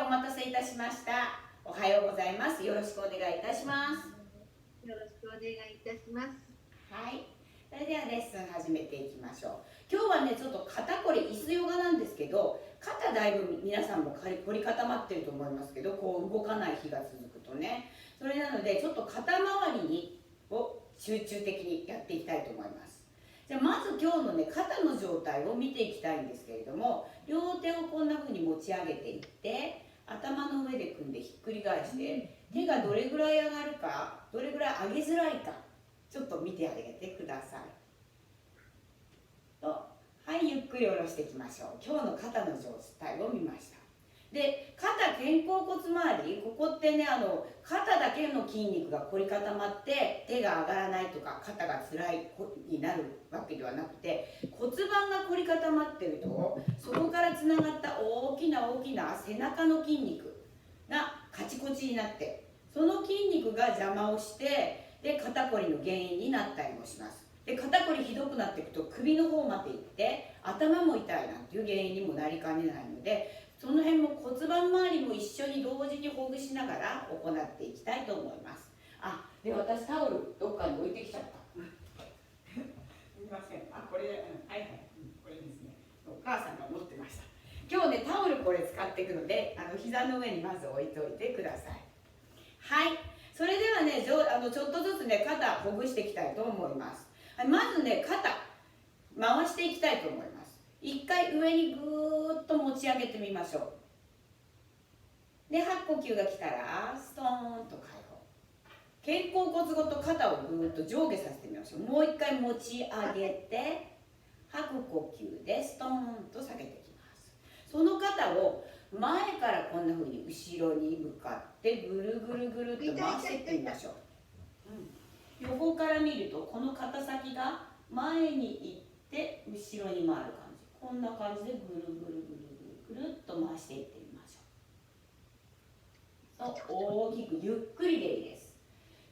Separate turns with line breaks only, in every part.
お待たせいたしました。おはようございます。よろしくお願いいたします。
よろしくお願いいたします。
はい。それではレッスン始めていきましょう。今日はね、ちょっと肩こり、椅子ヨガなんですけど、肩だいぶ皆さんも凝り固まってると思いますけど、こう動かない日が続くとね。それなので、ちょっと肩周りを集中的にやっていきたいと思います。じゃあまず今日のね、肩の状態を見ていきたいんですけれども、両手をこんな風に持ち上げていって、頭の上で組んでひっくり返して、手がどれぐらい上がるか、どれぐらい上げづらいか、ちょっと見てあげてください。と、はい、ゆっくり下ろしていきましょう。今日の肩の状態を見ました。で、肩肩甲骨周り、ここってね、肩だけの筋肉が凝り固まって手が上がらないとか肩が辛いになるわけではなくて、骨盤が凝り固まってると、そこからつながった大きな背中の筋肉がカチコチになって、その筋肉が邪魔をして、で肩こりの原因になったりもします。で、肩こりひどくなっていくと首の方まで行って頭も痛いなんていう原因にもなりかねないので、その辺も骨盤周りも一緒に同時にほぐしながら行っていきたいと思います。で、私タオルどっかに置いてきちゃった。すみません。これ、はいはい、これですね。お母さんが持ってました。今日ね、タオルこれ使っていくので、膝の上にまず置いておいてください。はい。それではね、ちょっとずつね、肩ほぐしていきたいと思います。まずね、肩回していきたいと思います。一回上にぐーっと持ち上げてみましょう。で、吐く呼吸が来たらストーンと解放。肩甲骨ごと肩をぐーっと上下させてみましょう。もう一回持ち上げて吐く呼吸でストーンと下げていきます。その肩を前からこんな風に後ろに向かってぐるぐるぐるっと回していってみましょう。横から見るとこの肩先が前に行って後ろに回る感じ、こんな感じでぐるぐるぐるぐるぐるっと回していってみましょう。大きくゆっくりでいいです。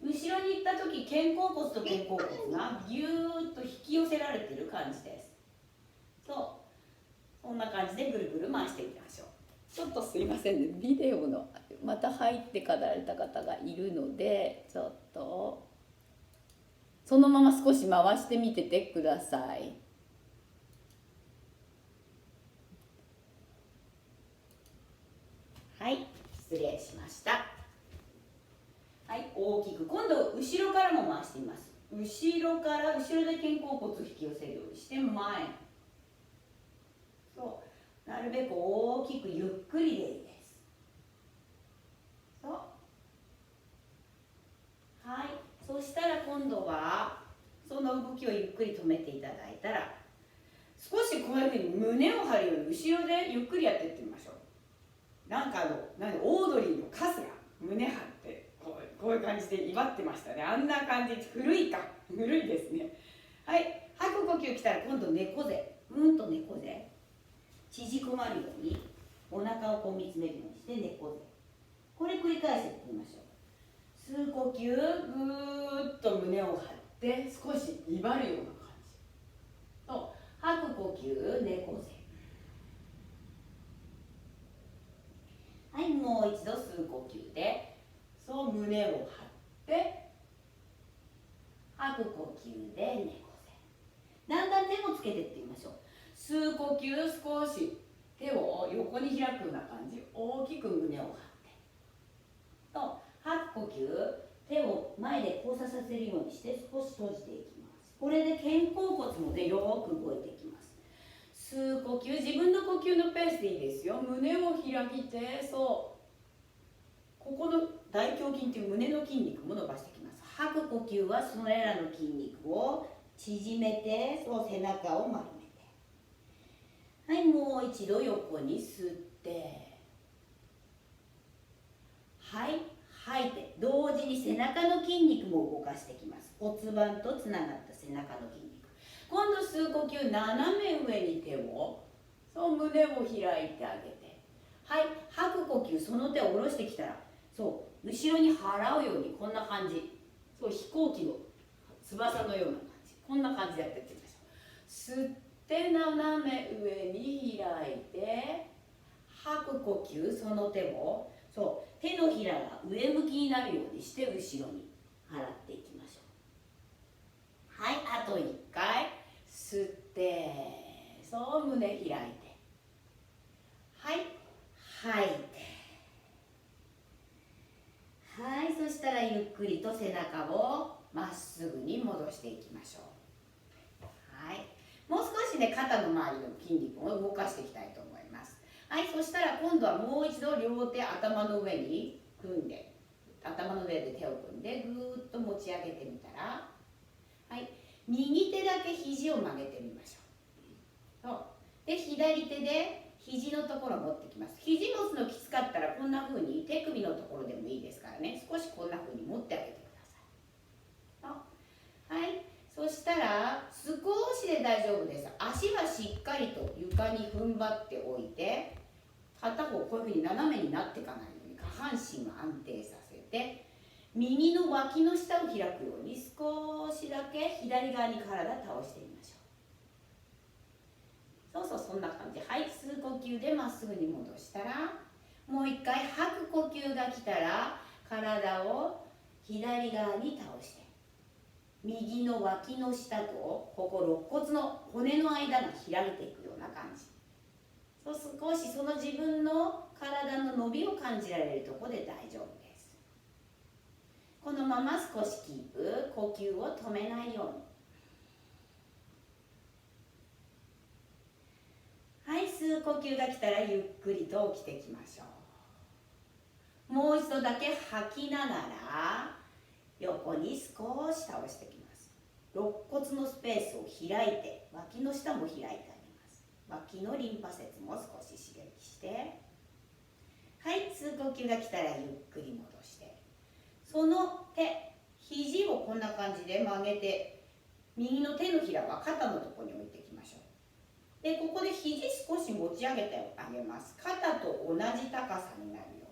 後ろに行った時、肩甲骨と肩甲骨がぎゅーっと引き寄せられている感じです。そんな感じでぐるぐる回していきましょう。ちょっとすいませんね、ビデオのまた入ってかられた方がいるので、ちょっとそのまま少し回してみててください。はい、失礼しました。はい、大きく今度後ろからも回してみます。後ろで肩甲骨を引き寄せるようにして前、なるべく大きくゆっくりでいいです。はい、そしたら今度はその動きをゆっくり止めていただいたら、少しこういうふうに胸を張るように後ろでゆっくりやっていってみましょう。なんかオードリーの春日、胸張ってこういう感じで威張ってましたね。あんな感じ、古いですね。はい、吐く呼吸来たら今度猫背、猫背、縮こまるようにお腹をこう見つめるようにして猫背、これ繰り返していってみましょう。吸う呼吸、ぐーっと胸を張って少し威張るような感じと、吐く呼吸、猫背。はい、もう一度吸う呼吸で胸を張って吐く呼吸で猫背。だんだん手もつけていってみましょう。吸う呼吸、少し手を横に開くような感じ、大きく胸を張ってと、吐く呼吸、手を前で交差させるようにして少し閉じていきます。これで肩甲骨もね、よく動いていきます。吸う呼吸、自分の呼吸のペースでいいですよ。胸を開きて、ここの大胸筋という胸の筋肉も伸ばしていきます。吐く呼吸はそれらの筋肉を縮めて、背中を丸めて、はい、もう一度横に吸って、はい、吐いて、同時に背中の筋肉も動かしていきます。骨盤とつながった背中の筋肉。今度吸う呼吸、斜め上に手を胸を開いてあげて、はい、吐く呼吸、その手を下ろしてきたら後ろに払うように、こんな感じ、飛行機の翼のような感じ、こんな感じでやっていってみましょう。吸って斜め上に開いて、吐吐く呼吸、その手を手のひらが上向きになるようにして後ろに払っていきましょう。はい、あと1回吸って、胸開いて、はい、吐いて、はい、そしたらゆっくりと背中をまっすぐに戻していきましょう。はい、もう少しね、肩の周りの筋肉を動かしていきたいと思います。はい、そしたら今度はもう一度両手頭の上に組んで、頭の上で手を組んでぐーっと持ち上げてみたら、はい、右手だけ肘を曲げてみましょう。で、左手で肘のところを持ってきます。肘持つのきつかったらこんな風に手首のところでもいいですからね、少しこんな風に持ってあげてください。はい、そしたら少しで大丈夫です。足はしっかりと床に踏ん張っておいて、片方こういう風に斜めになっていかないように下半身を安定させて、右の脇の下を開くように少しだけ左側に体倒してみましょう。そんな感じ。はい、吸う呼吸でまっすぐに戻したら、もう一回吐く呼吸が来たら体を左側に倒して、右の脇の下とここ肋骨の骨の間が開いていくような感じ。少しその自分の体の伸びを感じられるところで大丈夫です。このまま少しキープ、呼吸を止めないように。はい、吸う呼吸が来たらゆっくりと起きてきましょう。もう一度だけ吐きながら横に少し倒してきます。肋骨のスペースを開いて、脇の下も開いてあげます。脇のリンパ節も少し刺激して、はい、吸う呼吸が来たらゆっくり戻して、その肘をこんな感じで曲げて、右の手のひらは肩のところに置いていきましょう。で、ここで肘少し持ち上げてあげます。肩と同じ高さになるよ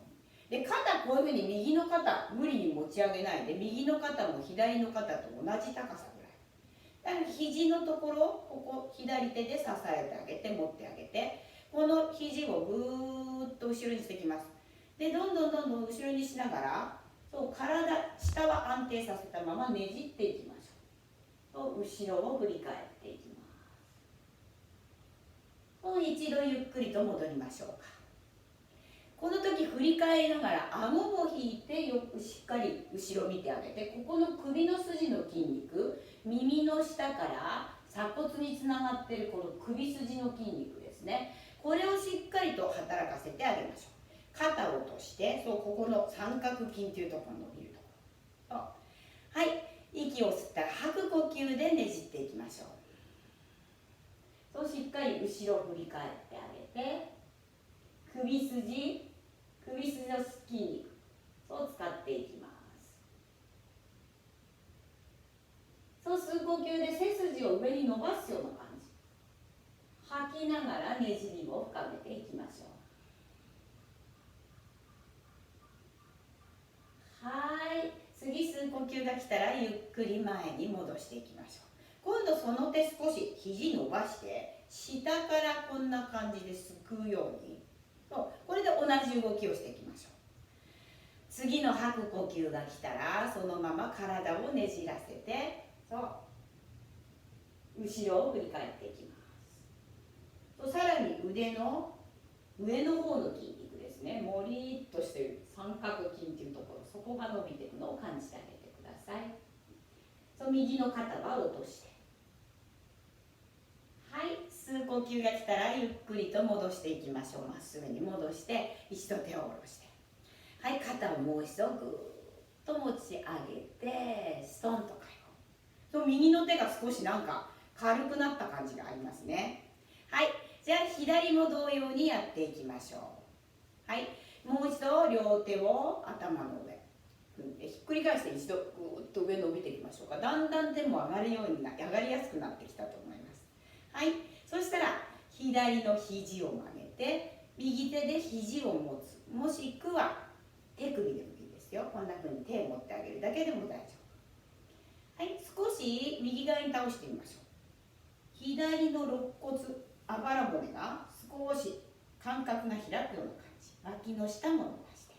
うに。で、肩こういうふうに右の肩無理に持ち上げないで、右の肩も左の肩と同じ高さぐらい。だから肘のところ、ここ左手で支えてあげて、持ってあげて、この肘をぐーっと後ろにしていきます。で、どんどん後ろにしながら、下は安定させたままねじっていきましょう。後ろを振り返っていきます。一度ゆっくりと戻りましょうか。この時振り返りながら顎も引いて、よくしっかり後ろ見てあげて、ここの首の筋の筋肉、耳の下から鎖骨につながっているこの首筋の筋肉ですね、これをしっかりと働かせてあげましょう。肩を落として、ここの三角筋というところに伸びるところ。はい、息を吸ったら吐く呼吸でねじっていきましょう。しっかり後ろ振り返ってあげて、首筋の筋肉を使っていきます。吸う呼吸で背筋を上に伸ばすような感じ。吐きながらねじりを深めていきましょう。はい、次吸う呼吸が来たらゆっくり前に戻していきましょう。今度その手少し肘伸ばして下からこんな感じですくうように、これで同じ動きをしていきましょう。次の吐く呼吸が来たらそのまま体をねじらせて、後ろを振り返っていきます。さらに腕の上の方の筋肉ですね、もりっとしている三角筋というところ、そこが伸びていくのを感じてあげてください。右の肩は落として、はい、吸う呼吸が来たらゆっくりと戻していきましょう。まっすぐに戻して一度手を下ろして、はい、肩をもう一度ぐーっと持ち上げてストンと解放。右の手が少しなんか軽くなった感じがありますね。はい、じゃあ左も同様にやっていきましょう。はい、もう一度両手を頭の上ひっくり返して一度ぐーっと上伸びていきましょうか。だんだん手も上がりやすくなってきたと思います。はい、そしたら左の肘を曲げて右手で肘を持つ、もしくは手首でもいいですよ。こんな風に手を持ってあげるだけでも大丈夫。はい、少し右側に倒してみましょう。左の肋骨、あばら骨が少し間隔が開くような感じ。脇の下も伸ばして、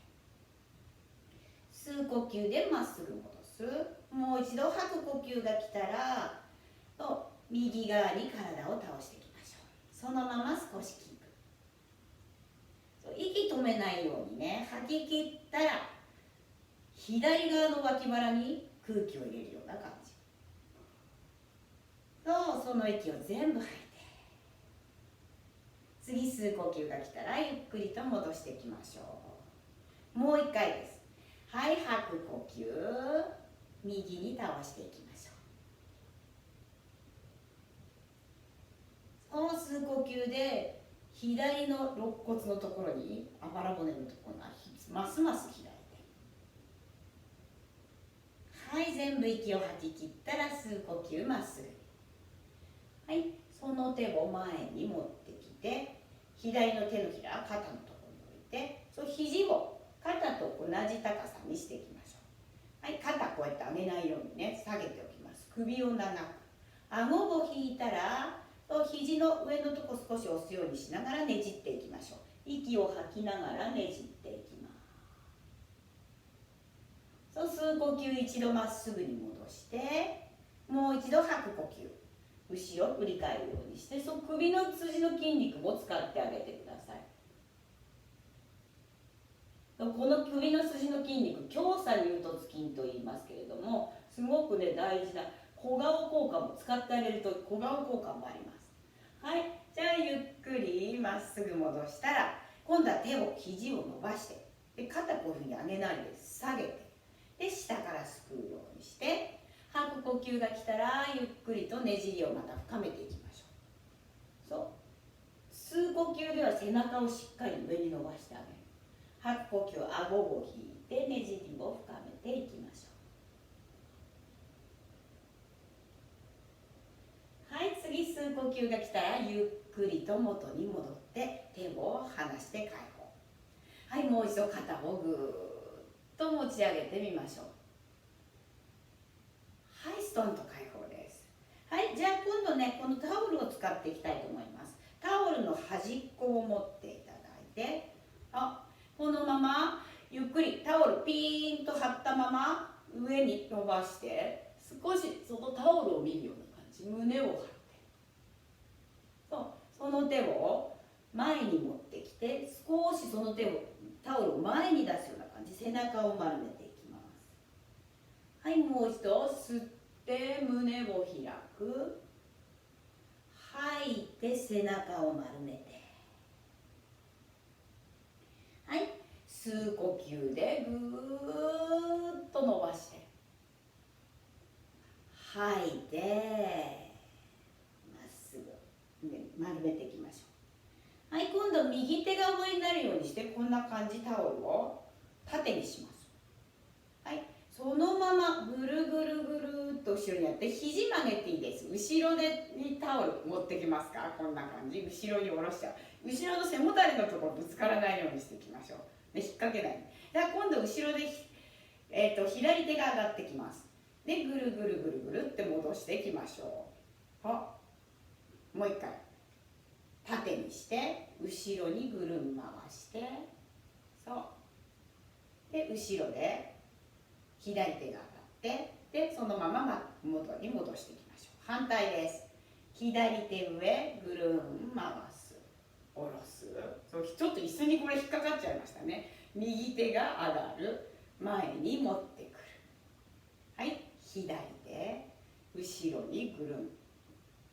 吸う呼吸でまっすぐ戻す。もう一度吐く呼吸が来たら右側に体を倒していきましょう。そのまま少しキープ。息止めないようにね、吐き切ったら左側の脇腹に空気を入れるような感じ。その息を全部吐いて、次吸う呼吸が来たらゆっくりと戻していきましょう。もう一回です。はい、吐く呼吸、右に倒していきましょう。吸う呼吸で左の肋骨のところに、あばら骨のところがますます開いて、はい、全部息を吐き切ったら吸う呼吸まっすぐ。はい、その手を前に持ってきて、左の手のひら肩のところに置いて、肘を肩と同じ高さにしていきましょう。はい、肩こうやって上げないようにね、下げておきます。首を長く、顎を引いたら肘の上のとこ少し押すようにしながらねじっていきましょう。息を吐きながらねじっていきます。吸う呼吸一度まっすぐに戻して、もう一度吐く呼吸、後ろ振り返るようにして、首の筋の筋肉も使ってあげてください。この首の筋の筋肉、胸鎖乳突筋と言いますけれども、すごくね大事な小顔効果も使ってあげると小顔効果もあります。はい、じゃあゆっくりまっすぐ戻したら、今度は手を肘を伸ばして、で肩こういうふうに上げないで下げて、で下からすくうようにして、吐く呼吸が来たらゆっくりとねじりをまた深めていきましょう。吸う呼吸では背中をしっかり上に伸ばしてあげる。吐く呼吸、顎を引いてねじりを深めていきましょう。はい、次吸う呼吸が来たらゆっくりと元に戻って手を離して解放。はい、もう一度肩をぐーっと持ち上げてみましょう。はい、ストンと解放です。はい、じゃあ今度ね、このタオルを使っていきたいと思います。タオルの端っこを持っていただいて、このままゆっくりタオルピーンと張ったまま上に伸ばして、少しそのタオルを見るような感じ、胸を張って、その手を前に持ってきて、少しその手をタオルを前に出すような感じ、背中を丸めていきます。はい、もう一度吸って胸を開く、吐いて背中を丸めて、はい、吸う呼吸でぐーっと伸ばして、吐いてまっすぐ、ね、丸めていきましょう。はい、今度右手が上になるようにして、こんな感じタオルを縦にします。はい、そのままぐるぐるぐるっと後ろにやって、肘曲げていいです。後ろにタオル持ってきますか、こんな感じ、後ろに下ろしちゃう。後ろの背もたれのところぶつからないようにしていきましょう。で引っ掛けない。では今度後ろで、左手が上がってきます。でぐるぐるぐるぐるって戻していきましょう。もう一回縦にして後ろにぐるん回して、で後ろで左手が上がって、でそのまま元に戻していきましょう。反対です。左手上ぐるん回す、下ろす。ちょっと椅子にこれ引っかかっちゃいましたね。右手が上がる、前に持ってくる。はい、左手後ろにぐるん。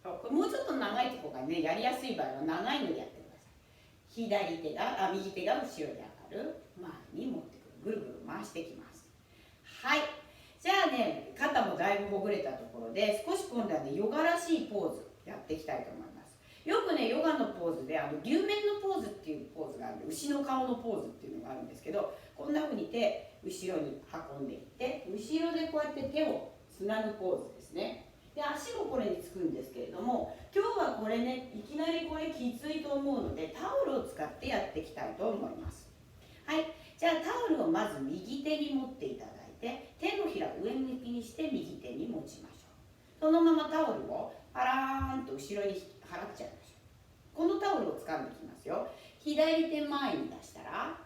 これもうちょっと長いところがね、やりやすい場合は長いのでやってください。右手が後ろに上がる、前に持ってくる、ぐるぐる回していきます。はい、じゃあね、肩もだいぶほぐれたところで、少し今度はねヨガらしいポーズやっていきたいと思います。よくねヨガのポーズで牛面のポーズっていうポーズがあるんで、牛の顔のポーズっていうのがあるんですけど、こんな風に手後ろに運んでいって、後ろでこうやって手をつなぐポーズですね。で足もこれにつくんですけれども、今日はこれね、いきなりこれきついと思うので、タオルを使ってやっていきたいと思います。はい、じゃあタオルをまず右手に持っていただいて、手のひら上向きにして右手に持ちましょう。そのままタオルをパラーンと後ろに払っちゃいましょう。このタオルを掴んでいきますよ。左手前に出したら、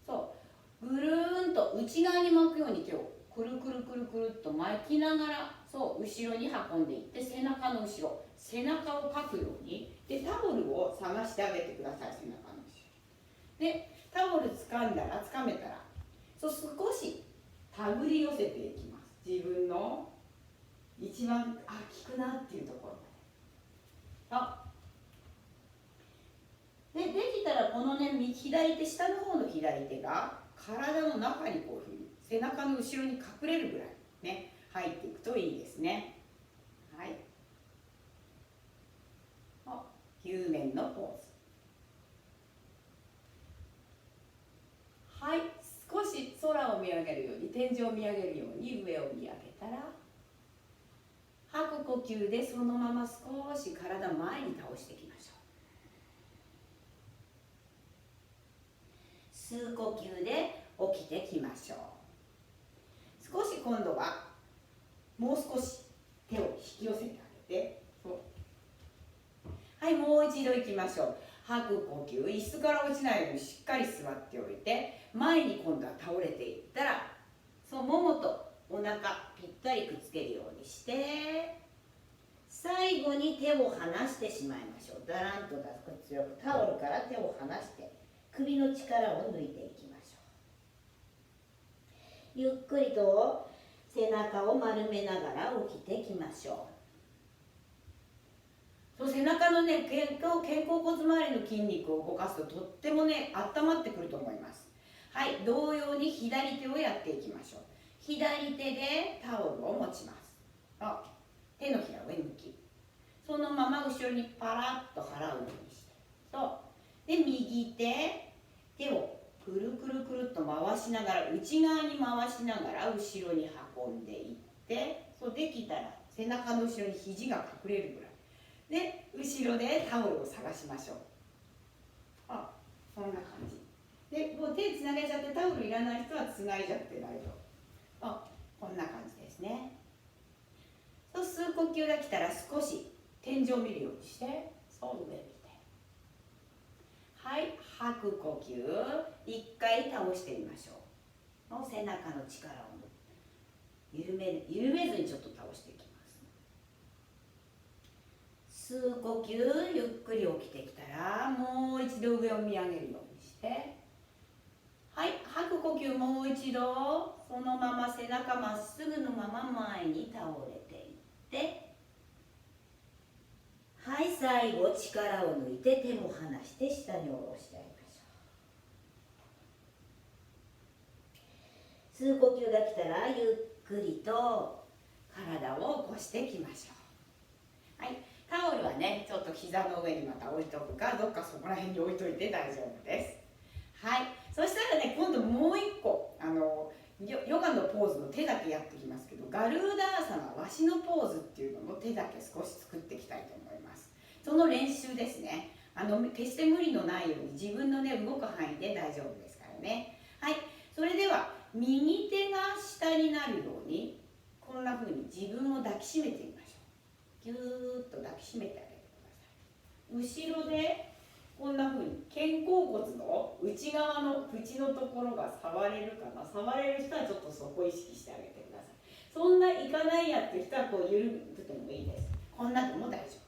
そうぐるーんと内側に巻くように手をくるくるくるくるっと巻きながら、そう後ろに運んでいって、背中の後ろ、背中をかくようにでタオルを探してあげてください。背中の後ろでタオル掴んだら、掴めたら、そう少し手繰り寄せていきます。自分の一番効くなっていうところまで。できたらこのね、左手、下の方の左手が体の中にこういうふうに背中の後ろに隠れるぐらいね、入っていくといいですね。はい。球面のポーズ。はい。少し空を見上げるように、天井を見上げるように上を見上げたら、吐く呼吸でそのまま少し体前に倒していきましょう。吸う呼吸で起きてきましょう。少し今度はもう少し手を引き寄せてあげて、はい、もう一度いきましょう。吐く呼吸、椅子から落ちないようにしっかり座っておいて、前に今度は倒れていったら、そうももとお腹ぴったりくっつけるようにして、最後に手を離してしまいましょう。だらんと強くタオルから手を離して首の力を抜いていきましょう。ゆっくりと背中を丸めながら起きてきましょう。そう背中のね、肩甲骨周りの筋肉を動かすととってもね、温まってくると思います。はい、同様に左手をやっていきましょう。左手でタオルを持ちます。手のひら上向き。そのまま後ろにパラッと払うようにして。で、右手をくるくるくるっと回しながら、内側に回しながら後ろに運んでいって、できたら背中の後ろに肘が隠れるぐらい。で、後ろでタオルを探しましょう。こんな感じ。で、もう手つなげちゃってタオルいらない人はつないじゃって大丈夫。こんな感じですね。吸う呼吸が来たら少し天井を見るようにして、上見て。はい、吐く呼吸、一回倒してみましょう。背中の力を緩めずにちょっと倒していきます。吸う呼吸、ゆっくり起きてきたら、もう一度上を見上げるようにして、はい、吐く呼吸もう一度、そのまま背中まっすぐのまま前に倒れていって、はい、最後力を抜いて手も離して下に下ろしてあげましょう。吸う呼吸が来たらゆっくりと体を起こしていきましょう。はい、タオルはね、ちょっと膝の上にまた置いとくか、どっかそこら辺に置いといて大丈夫です。はい、そしたらね、今度もう一個ヨガのポーズの手だけやってきますけど、ガルーダーサナ、ワシのポーズっていうのの手だけ少し作っていきたいと思います。その練習ですね。決して無理のないように自分のね、動く範囲で大丈夫ですからね。はい、それでは右手が下になるように、こんな風に自分を抱きしめてみましょう。ぎゅーっと抱きしめてあげてください。後ろでこんな風に肩甲骨の内側の口のところが触れるかな。触れる人はちょっとそこを意識してあげてください。そんないかないやっていう人はこう緩くてもいいです。こんなでも大丈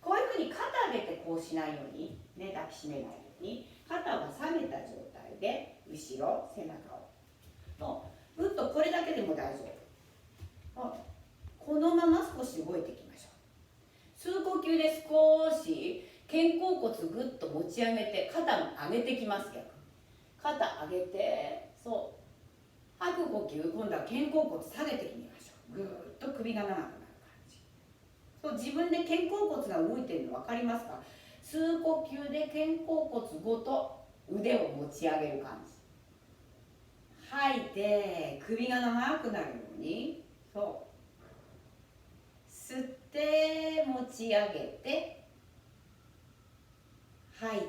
夫。こういうふうに肩上げてこうしないように、ね、抱きしめないように、肩は下げた状態で後ろ背中をぐっとこれだけでも大丈夫。このまま少し動いていきましょう。吸う呼吸で少し肩甲骨ぐっと持ち上げて、肩も上げてきます。逆に肩上げて、吐く呼吸、今度は肩甲骨下げてみましょう。ぐーっと首が長くなる感じ。自分で肩甲骨が動いているの分かりますか？吸う呼吸で肩甲骨ごと腕を持ち上げる感じ。吐いて首が長くなるように、吸って持ち上げて吐いて、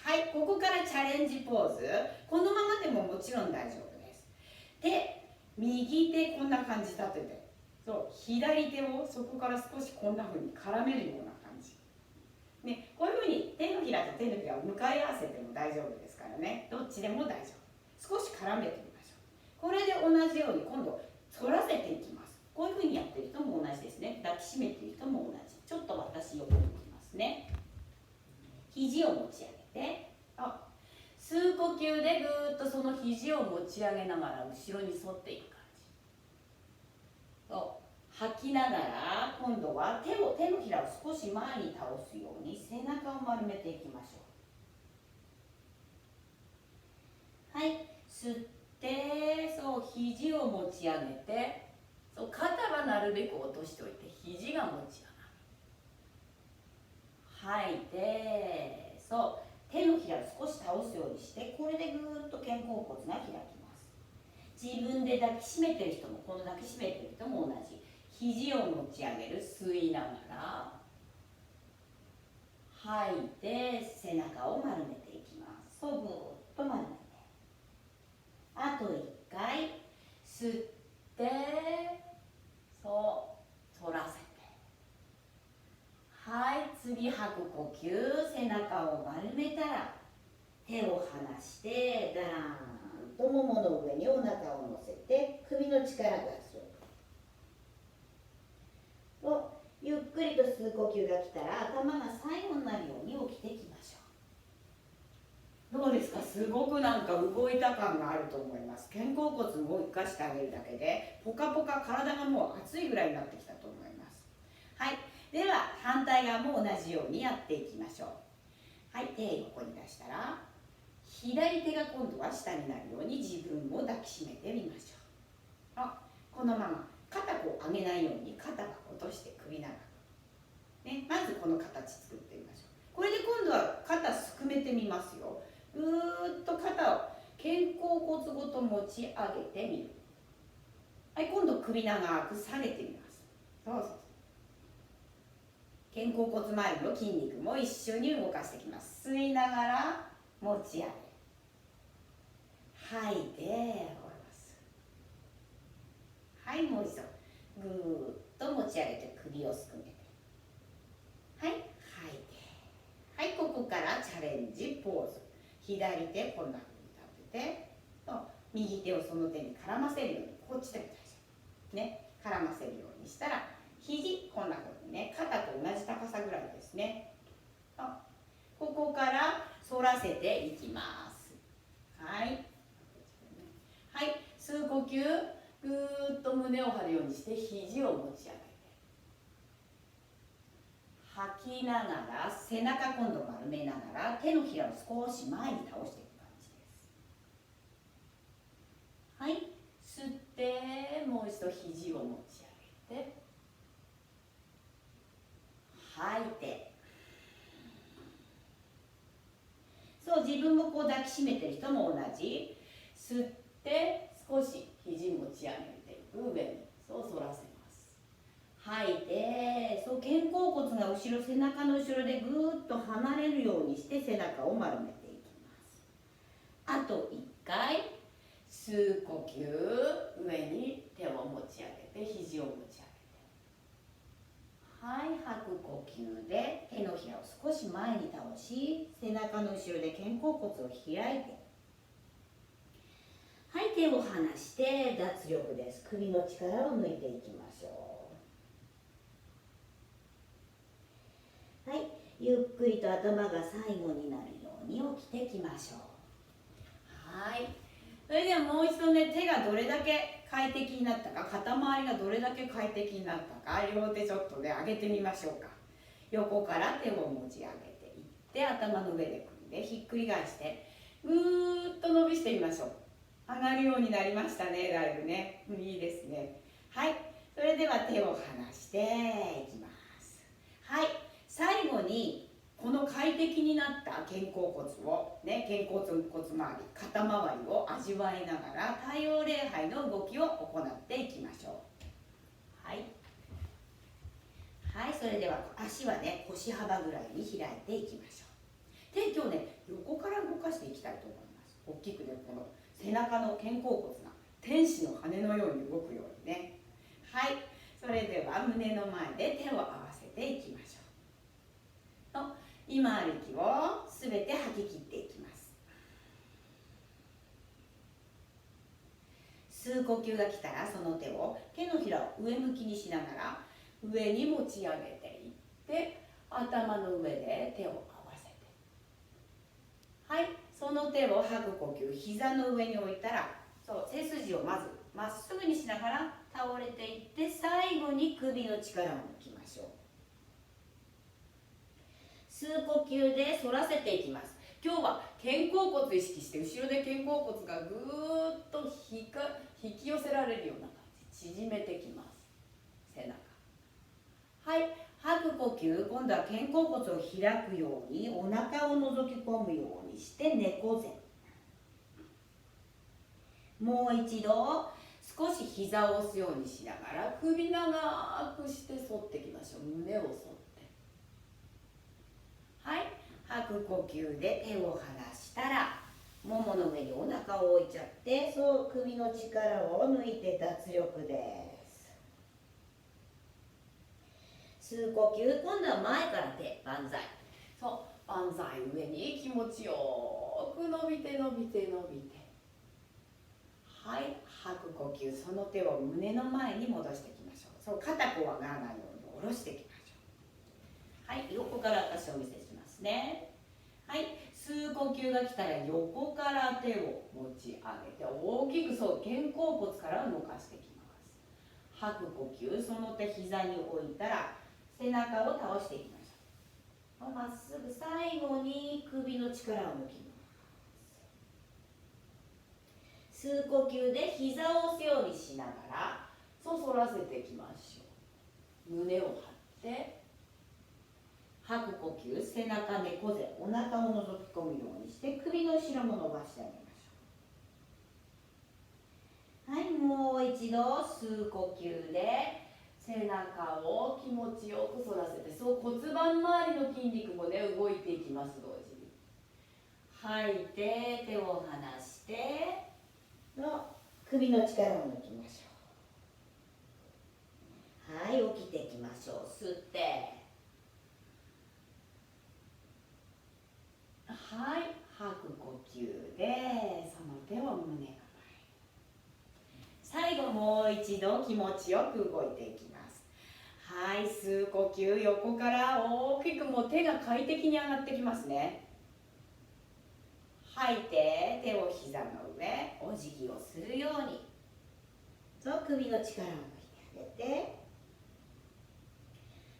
はい、ここからチャレンジポーズ。このままでももちろん大丈夫です。で、右手こんな感じ立てて、左手をそこから少しこんな風に絡めるような感じ、ね、こういう風に手のひらと手のひらを向かい合わせても大丈夫ですからね。どっちでも大丈夫。少し絡めてみましょう。これで同じように今度反らせていきます。こういうふうにやってる人も同じですね。抱きしめている人も同じ。ちょっと私横に行きますね。肘を持ち上げて、吸う呼吸でぐーっとその肘を持ち上げながら後ろに反っていく感じ。吐きながら今度は手のひらを少し前に倒すように背中を丸めていきましょう。はい、吸って肘を持ち上げて、肩はなるべく落としておいて肘が持ち上がる。吐いて手のひらを少し倒すようにして、これでぐーっと肩甲骨が開きます。自分で抱きしめてる人もこの抱きしめてる人も同じ。肘を持ち上げる、吸いながら吐いて背中を丸めていきます。ぐーっと丸めて、あと1回吸って反らせて、はい、次吐く呼吸、背中を丸めたら手を離してダラーンとももの上にお腹を乗せて首の力が強く、ゆっくりと吸う呼吸が来たら頭が最後になるように起きてきましょう。どうですか？すごくなんか動いた感があると思います。肩甲骨も生かしてあげるだけでポカポカ、体がもう熱いぐらいになってきたと思います。はい、では反対側も同じようにやっていきましょう。はい、手横に出したら左手が今度は下になるように自分を抱きしめてみましょう。このまま肩こう上げないように肩が落として首長く、まずこの形作ってみましょう。これで今度は肩すくめてみますよ。ぐーっと肩を肩甲骨ごと持ち上げてみる。はい、今度首長く下げてみます。肩甲骨周りの筋肉も一緒に動かしてきます。吸いながら持ち上げ、吐いて下ろす。はい、もう一度ぐーっと持ち上げて首をすくめて、はい、吐いて、はい、ここからチャレンジポーズ。左手こんな風に立てて、右手をその手に絡ませるように、こっちでも大丈夫ね、絡ませるようにしたら肘こんな風にね、肩と同じ高さぐらいですね。ここから反らせていきます。はい、はい、吸う呼吸、ぐーっと胸を張るようにして肘を持ち上げて、吐きながら背中今度丸めながら手のひらを少し前に倒していく感じです。はい、吸ってもう一度肘を持ち上げて、吐いて、自分もこう抱きしめてる人も同じ。吸って少し肘持ち上げていく、上に反らせます。吐いて肩甲骨が後ろ、背中の後ろでぐーっと離れるようにして背中を丸めていきます。あと1回吸う呼吸、上に手を持ち上げて肘を持ち上げて、はい、吐く呼吸で手のひらを少し前に倒し、背中の後ろで肩甲骨を開いて、はい、手を離して脱力です。首の力を抜いていきましょう。はい、ゆっくりと頭が最後になるように起きてきましょう。はい、それではもう一度ね、手がどれだけ快適になったか、肩周りがどれだけ快適になったか、両手ちょっとね上げてみましょうか。横から手を持ち上げていって、頭の上で組んでひっくり返してぐーっと伸びしてみましょう。上がるようになりましたね、だいぶね。いいですね。はい、それでは手を離していきます。はい、最後にこの快適になった肩甲骨をね、肩甲骨周り、肩周りを味わいながら太陽礼拝の動きを行っていきましょう。はい、はい、それでは足はね腰幅ぐらいに開いていきましょう。手、今日ね横から動かしていきたいと思います。大きくね、この背中の肩甲骨が天使の羽のように動くようにね。はい、それでは胸の前で手を合わせていきましょう。今ある息をすべて吐き切っていきます。吸う呼吸が来たら、その手を手のひらを上向きにしながら上に持ち上げていって、頭の上で手を合わせて、はい、その手を吐く呼吸、膝の上に置いたら、そう背筋をまずまっすぐにしながら倒れていって、最後に首の力を抜きましょう。吸う呼吸で反らせていきます。今日は肩甲骨意識して、後ろで肩甲骨がぐーっと引き寄せられるような感じ、縮めてきます。背中、はい、吐く呼吸、今度は肩甲骨を開くようにお腹を覗き込むようにして猫背。もう一度少し膝を押すようにしながら首長くして反っていきましょう。胸を反って、はい、吐く呼吸で手を離したら、ももの上にお腹を置いちゃって、そう首の力を抜いて脱力です。吸う呼吸、今度は前から手、万歳。そう、万歳、上に気持ちよく伸びて伸びて伸びて、はい、吐く呼吸、その手を胸の前に戻していきましょう。そう、肩こわがらないように下ろしていきましょう。はい、横から私お見せしますね。はい、吸う呼吸が来たら横から手を持ち上げて、大きくそう肩甲骨から動かしていきます。吐く呼吸、その手膝に置いたら背中を倒していきましょう。まっすぐ、最後に首の力を抜きます。吸う呼吸で膝を押すようにしながら、そう反らせていきましょう。胸を張って、吐く呼吸、背中猫背、お腹を覗き込むようにして首の後ろも伸ばしてあげましょう。はい、もう一度吸う呼吸で背中を気持ちよく反らせて、そう骨盤周りの筋肉もね動いていきます。同時に吐いて手を離しての首の力を抜きましょう。はい、起きていきましょう。吸って、はい、吐く呼吸でその手を胸の前に。最後もう一度気持ちよく動いていきます。はい、吸う呼吸、横から大きくもう手が快適に上がってきますね。吐いて手を膝の上、お辞儀をするように、そう首の力を抜いてあげて、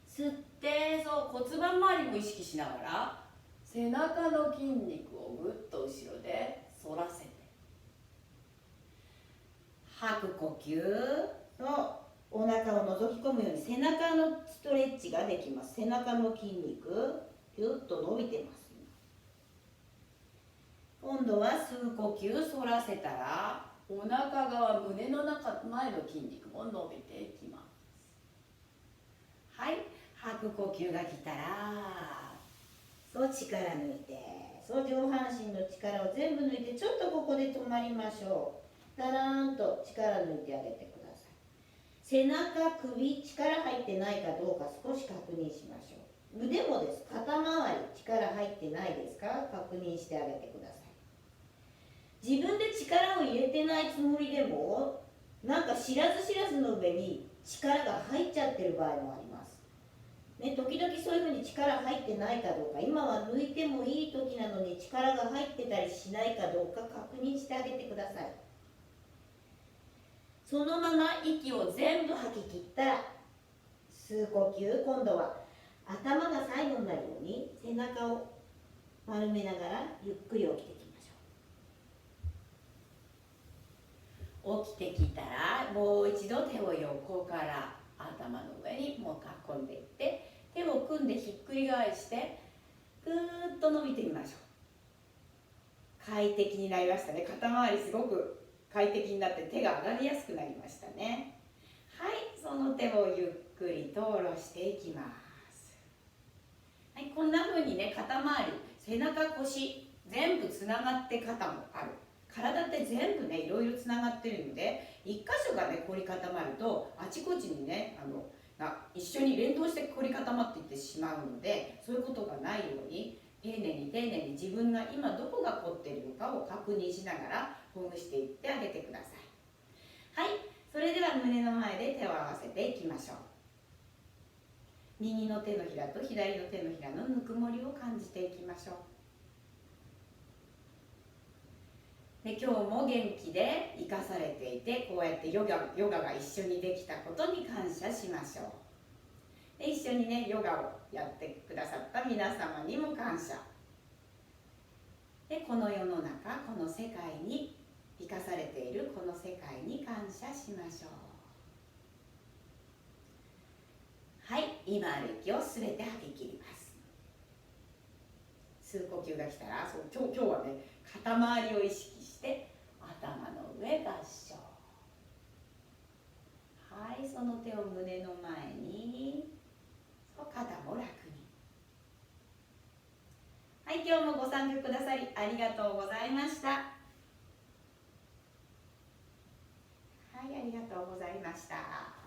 吸って、そう骨盤周りも意識しながら背中の筋肉をぐっと後ろで反らせて、吐く呼吸とお腹を覗き込むように背中のストレッチができます。背中の筋肉ぎゅっと伸びてます。今度は吸う呼吸、反らせたらお腹側、胸の中前の筋肉も伸びていきます。はい、吐く呼吸が来たらそう力抜いて、そう上半身の力を全部抜いて、ちょっとここで止まりましょう。だらーんと力抜いてあげてください。背中、首、力入ってないかどうか少し確認しましょう。腕もです。肩周り力入ってないですか、確認してあげてください。自分で力を入れてないつもりでも、なんか知らず知らずの上に力が入っちゃってる場合もありますね。時々そういうふうに力入ってないかどうか、今は抜いてもいい時なのに力が入ってたりしないかどうか確認してあげてください。そのまま息を全部吐き切ったら吸う呼吸、今度は頭が最後になるように背中を丸めながらゆっくり起きてきましょう。起きてきたらもう一度手を横から頭の上にもう囲んでいって、手を組んでひっくり返してぐーっと伸びてみましょう。快適になりましたね。肩周りすごく快適になって手が上がりやすくなりましたね。はい、その手をゆっくりと下ろしていきます。はい、こんな風にね、肩周り、背中、腰全部つながって肩もある。体って全部ねいろいろつながってるので、一箇所がね凝り固まるとあちこちにね一緒に連動して凝り固まっていってしまうので、そういうことがないように丁寧に丁寧に自分が今どこが凝っているのかを確認しながらほぐしていってあげてください。はい、それでは胸の前で手を合わせていきましょう。右の手のひらと左の手のひらのぬくもりを感じていきましょう。で今日も元気で生かされていて、こうやってヨガが一緒にできたことに感謝しましょう。で一緒にねヨガをやってくださった皆様にも感謝で、この世の中、この世界に生かされているこの世界に感謝しましょう。はい、今ある息をすべて吐き切ります。吸う呼吸が来たら、今日はね肩周りを意識して頭の上合掌。はい、その手を胸の前に、肩も楽に。はい、今日もご参加くださりありがとうございました。はい、ありがとうございました。